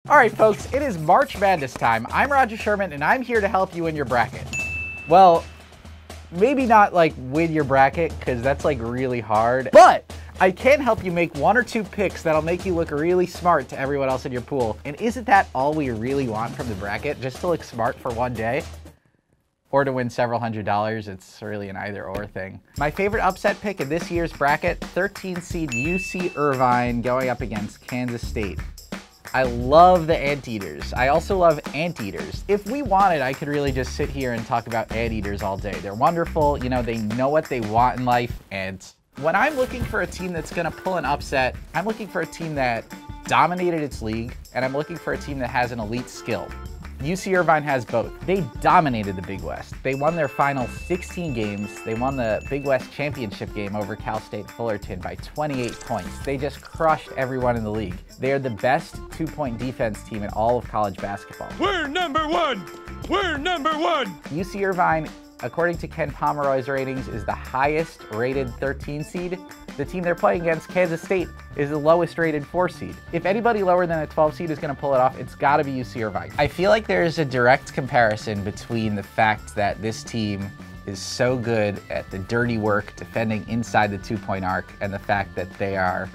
All right, folks, it is March Madness time. I'm Rodger Sherman, and I'm here to help you win your bracket. Well, maybe not like win your bracket, because that's like really hard, but I can help you make one or two picks that'll make you look really smart to everyone else in your pool. And isn't that all we really want from the bracket? Just to look smart for one day? Or to win several $100s, it's really an either-or thing. My favorite upset pick in this year's bracket, 13 seed UC Irvine going up against Kansas State. I love the Anteaters. I also love Anteaters. If we wanted, I could really just sit here and talk about Anteaters all day. They're wonderful, you know, they know what they want in life, and when I'm looking for a team that's gonna pull an upset, I'm looking for a team that dominated its league, and I'm looking for a team that has an elite skill. UC Irvine has both. They dominated the Big West. They won their final 16 games. They won the Big West championship game over Cal State Fullerton by 28 points. They just crushed everyone in the league. They are the best two-point defense team in all of college basketball. We're number one! We're number one! UC Irvine, according to Ken Pomeroy's ratings, is the highest rated 13 seed. The team they're playing against, Kansas State, is the lowest rated 4 seed. If anybody lower than a 12 seed is gonna pull it off, it's gotta be UC Irvine. I feel like there's a direct comparison between the fact that this team is so good at the dirty work defending inside the two-point arc and the fact that they are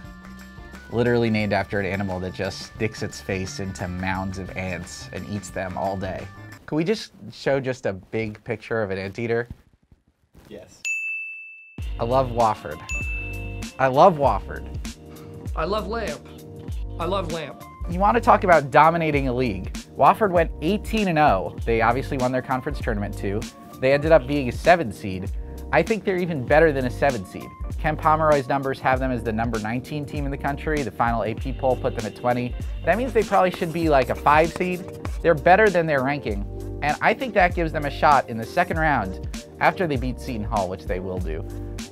literally named after an animal that just sticks its face into mounds of ants and eats them all day. Can we just show just a big picture of an anteater? Yes. I love Wofford. I love Wofford. I love Lamp. I love Lamp. You want to talk about dominating a league. Wofford went 18-0. They obviously won their conference tournament too. They ended up being a 7 seed. I think they're even better than a 7 seed. Ken Pomeroy's numbers have them as the number 19 team in the country. The final AP poll put them at 20. That means they probably should be like a 5 seed. They're better than their ranking. And I think that gives them a shot in the second round after they beat Seton Hall, which they will do.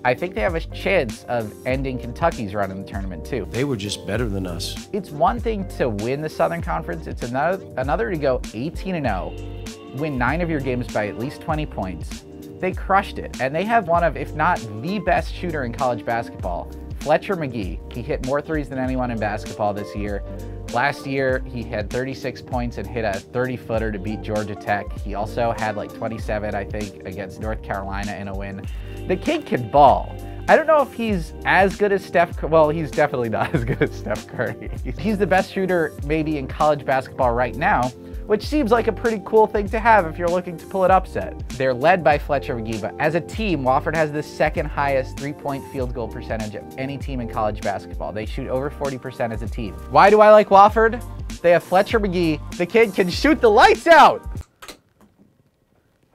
I think they have a chance of ending Kentucky's run in the tournament too. They were just better than us. It's one thing to win the Southern Conference. It's another to go 18-0, win 9 of your games by at least 20 points. They crushed it, and they have one of, if not the best shooter in college basketball, Fletcher McGee. He hit more threes than anyone in basketball this year. Last year, he had 36 points and hit a 30-footer to beat Georgia Tech. He also had like 27, I think, against North Carolina in a win. The kid can ball. I don't know if he's as good as Steph Curry. Well, he's definitely not as good as Steph Curry. He's the best shooter maybe in college basketball right now, which seems like a pretty cool thing to have if you're looking to pull it upset. They're led by Fletcher McGee, but as a team, Wofford has the second highest three-point field goal percentage of any team in college basketball. They shoot over 40% as a team. Why do I like Wofford? They have Fletcher McGee. The kid can shoot the lights out!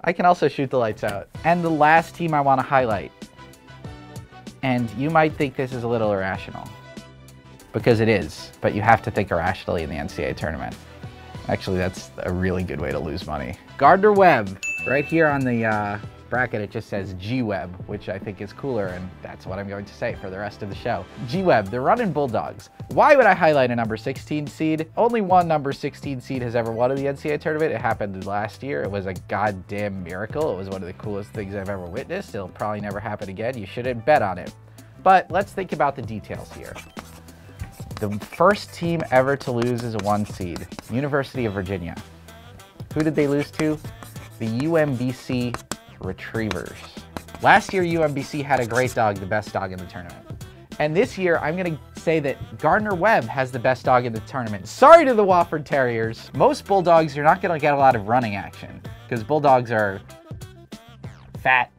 I can also shoot the lights out. And the last team I want to highlight, and you might think this is a little irrational, because it is, but you have to think irrationally in the NCAA tournament. Actually, that's a really good way to lose money. Gardner Webb, right here on the bracket, it just says G-Webb, which I think is cooler, and that's what I'm going to say for the rest of the show. G-Webb, the Runnin' Bulldogs. Why would I highlight a number 16 seed? Only one number 16 seed has ever won in the NCAA tournament. It happened last year. It was a goddamn miracle. It was one of the coolest things I've ever witnessed. It'll probably never happen again. You shouldn't bet on it. But let's think about the details here. The first team ever to lose is a 1 seed, University of Virginia. Who did they lose to? The UMBC Retrievers. Last year, UMBC had a great dog, the best dog in the tournament. And this year, I'm gonna say that Gardner Webb has the best dog in the tournament. Sorry to the Wofford Terriers. Most Bulldogs, you're not gonna get a lot of running action because Bulldogs are fat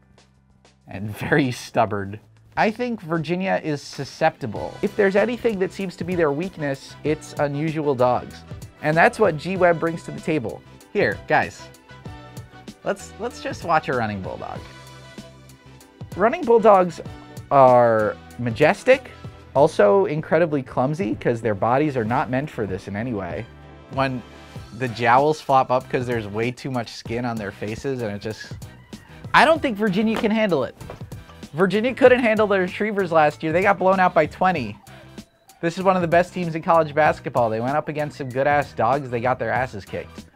and very stubborn. I think Virginia is susceptible. If there's anything that seems to be their weakness, it's unusual dogs. And that's what G-Webb brings to the table. Here, guys, let's just watch a running bulldog. Running bulldogs are majestic, also incredibly clumsy because their bodies are not meant for this in any way. When the jowls flop up because there's way too much skin on their faces and it just... I don't think Virginia can handle it. Virginia couldn't handle the Retrievers last year. They got blown out by 20. This is one of the best teams in college basketball. They went up against some good-ass dogs. They got their asses kicked.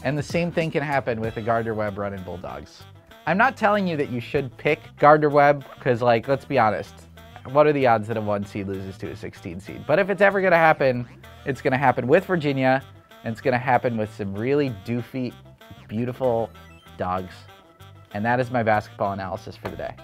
And the same thing can happen with the Gardner Webb Runnin' Bulldogs. I'm not telling you that you should pick Gardner Webb because, like, let's be honest. What are the odds that a 1 seed loses to a 16 seed? But if it's ever going to happen, it's going to happen with Virginia. And it's going to happen with some really doofy, beautiful dogs. And that is my basketball analysis for the day.